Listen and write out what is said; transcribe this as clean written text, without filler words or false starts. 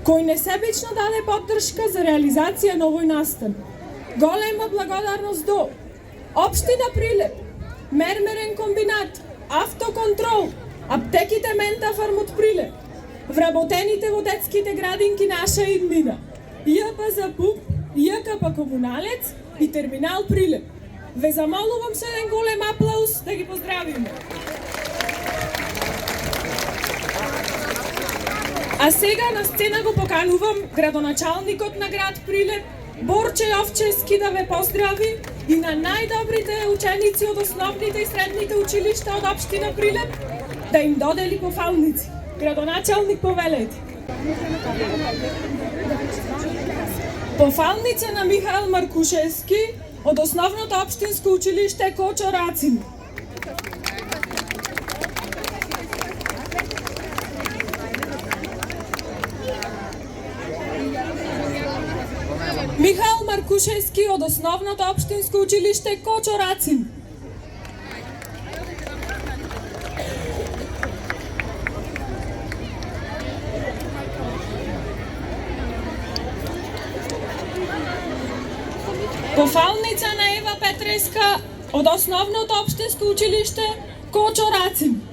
кој несебично даде поддршка за реализација на овој настан. Голема благодарност до Општина Прилеп, Мермерен комбинат, Автоконтрол, Аптеките Мента Фарм од Прилеп, вработените во детските градинки Наша иднина, ЈПЗ ПУП, ЈКП Комуналец и Терминал Прилеп. Ве замолувам со еден голем аплауз да ги поздравиме. А сега на сцена го поканувам градоначалникот на град Прилеп, Борче Јовчевски, да ве поздрави и на најдобрите ученици од основните и средните училишта од Општина Прилеп да им додели пофалници. Градоначалник, повелете. Пофалница на Михаил Маркушевски од основното општинско училиште Кочо Рацин. Михаил Маркушевски од основното општинско училиште Кочо Рацин. Пофалница на Ева Петреска од основното општинско училиште Кочо Рацин.